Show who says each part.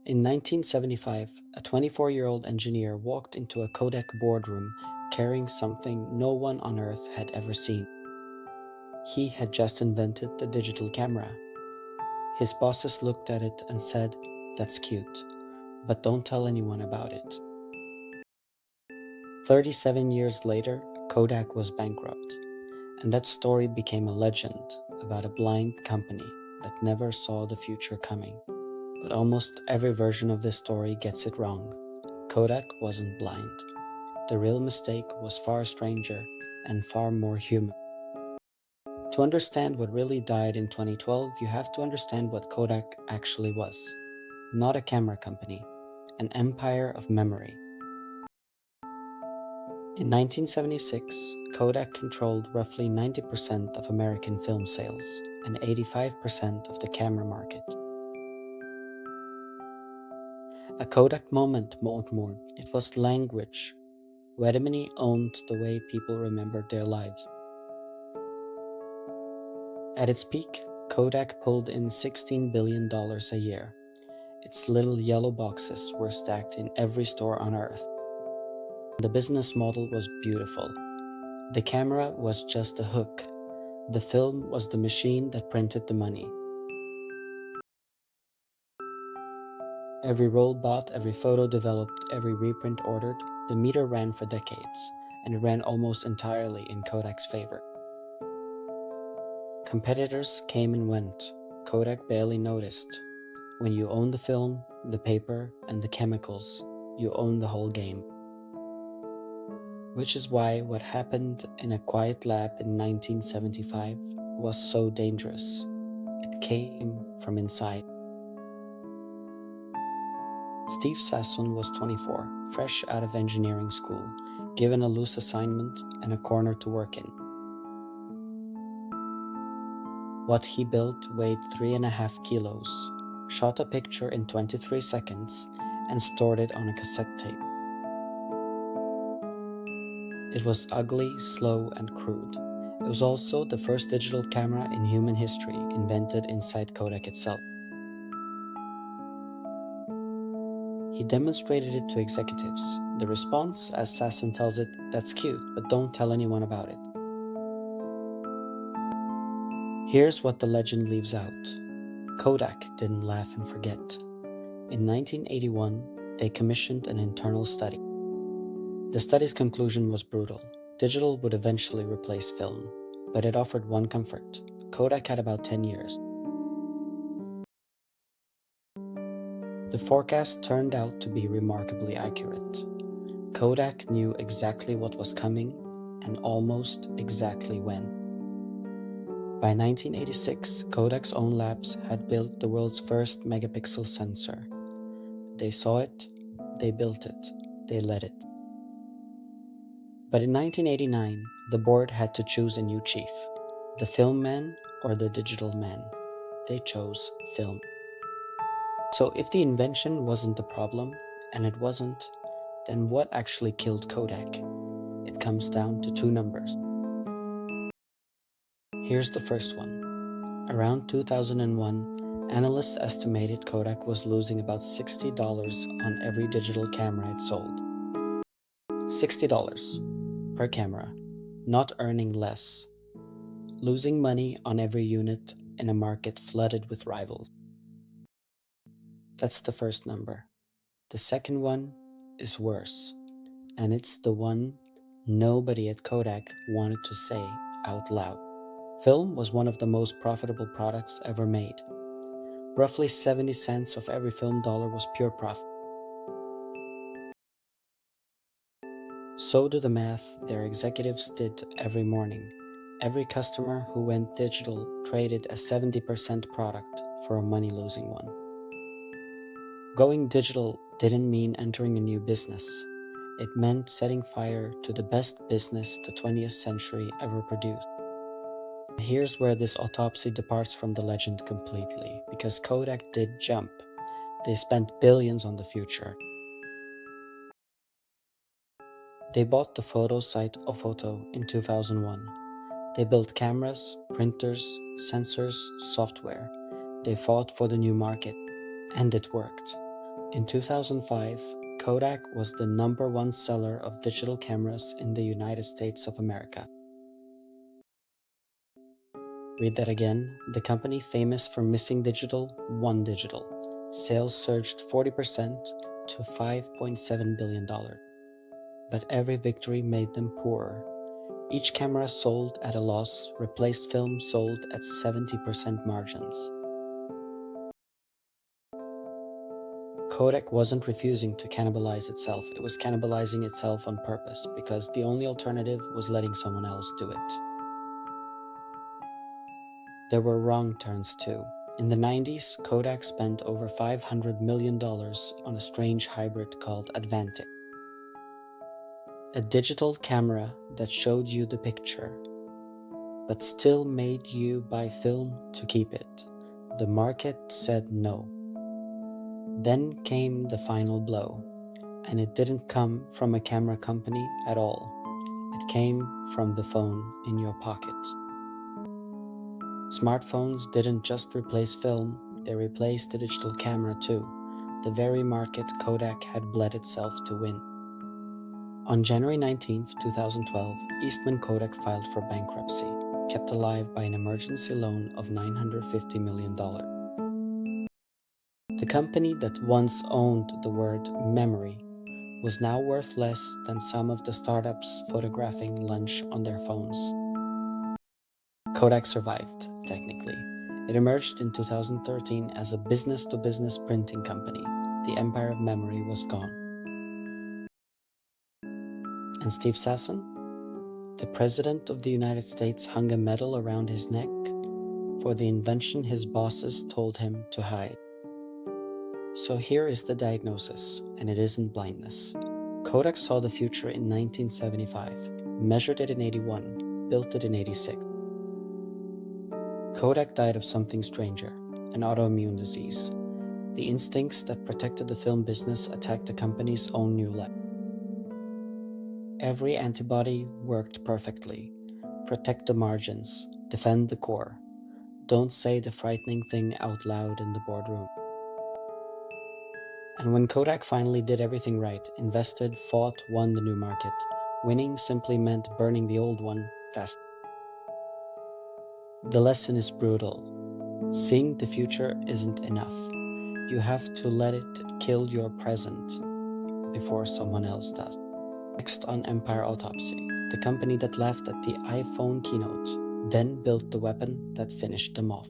Speaker 1: In 1975, a 24-year-old engineer walked into a Kodak boardroom carrying something no one on Earth had ever seen. He had just invented the digital camera. His bosses looked at it and said, "That's cute, but don't tell anyone about it." 37 years later, Kodak was bankrupt, and that story became a legend about a blind company that never saw the future coming. But almost every version of this story gets it wrong. Kodak wasn't blind. The real mistake was far stranger and far more human. To understand what really died in 2012, you have to understand what Kodak actually was. Not a camera company, an empire of memory. In 1976, Kodak controlled roughly 90% of American film sales and 85% of the camera market. A Kodak moment, it was language. Wedemini owned the way people remembered their lives. At its peak, Kodak pulled in $16 billion a year. Its little yellow boxes were stacked in every store on Earth. The business model was beautiful. The camera was just a hook. The film was the machine that printed the money. Every roll bought, every photo developed, every reprint ordered, the meter ran for decades, and it ran almost entirely in Kodak's favor. Competitors came and went. Kodak barely noticed. When you own the film, the paper, and the chemicals, you own the whole game. Which is why what happened in a quiet lab in 1975 was so dangerous. It came from inside. Steve Sasson was 24, fresh out of engineering school, given a loose assignment and a corner to work in. What he built weighed 3.5 kilos, shot a picture in 23 seconds, and stored it on a cassette tape. It was ugly, slow, and crude. It was also the first digital camera in human history invented inside Kodak itself. He demonstrated it to executives. The response, as Sasson tells it, "That's cute, but don't tell anyone about it." Here's what the legend leaves out. Kodak didn't laugh and forget. In 1981, they commissioned an internal study. The study's conclusion was brutal. Digital would eventually replace film, but it offered one comfort. Kodak had about 10 years. The forecast turned out to be remarkably accurate. Kodak knew exactly what was coming and almost exactly when. By 1986, Kodak's own labs had built the world's first megapixel sensor. They saw it, they built it, they let it. But in 1989, the board had to choose a new chief, the film man or the digital man. They chose film. So if the invention wasn't the problem, and it wasn't, then what actually killed Kodak? It comes down to two numbers. Here's the first one. Around 2001, analysts estimated Kodak was losing about $60 on every digital camera it sold. $60 per camera, not earning less. Losing money on every unit in a market flooded with rivals. That's the first number. The second one is worse, and it's the one nobody at Kodak wanted to say out loud. Film was one of the most profitable products ever made. Roughly 70 cents of every film dollar was pure profit. So do the math their executives did every morning. Every customer who went digital traded a 70% product for a money-losing one. Going digital didn't mean entering a new business. It meant setting fire to the best business the 20th century ever produced. Here's where this autopsy departs from the legend completely, because Kodak did jump. They spent billions on the future. They bought the photo site Ofoto in 2001. They built cameras, printers, sensors, software. They fought for the new market, and it worked. In 2005, Kodak was the #1 seller of digital cameras in the United States of America. Read that again. The company famous for missing digital won digital. Sales surged 40% to $5.7 billion. But every victory made them poorer. Each camera sold at a loss replaced film sold at 70% margins. Kodak wasn't refusing to cannibalize itself, it was cannibalizing itself on purpose because the only alternative was letting someone else do it. There were wrong turns too. In the 90s, Kodak spent over $500 million on a strange hybrid called Advantic. A digital camera that showed you the picture, but still made you buy film to keep it. The market said no. Then came the final blow, and it didn't come from a camera company at all. It came from the phone in your pocket. Smartphones didn't just replace film, they replaced the digital camera too, the very market Kodak had bled itself to win. On January 19, 2012, Eastman Kodak filed for bankruptcy, kept alive by an emergency loan of $950 million. The company that once owned the word memory was now worth less than some of the startups photographing lunch on their phones. Kodak survived, technically. It emerged in 2013 as a business-to-business printing company. The empire of memory was gone. And Steve Sasson? The President of the United States hung a medal around his neck for the invention his bosses told him to hide. So here is the diagnosis, and it isn't blindness. Kodak saw the future in 1975, measured it in 81, built it in 86. Kodak died of something stranger, an autoimmune disease. The instincts that protected the film business attacked the company's own new life. Every antibody worked perfectly. Protect the margins, defend the core. Don't say the frightening thing out loud in the boardroom. And when Kodak finally did everything right, invested, fought, won the new market, winning simply meant burning the old one fast. The lesson is brutal. Seeing the future isn't enough. You have to let it kill your present before someone else does. Next on Empire Autopsy, the company that laughed at the iPhone keynote, then built the weapon that finished them off.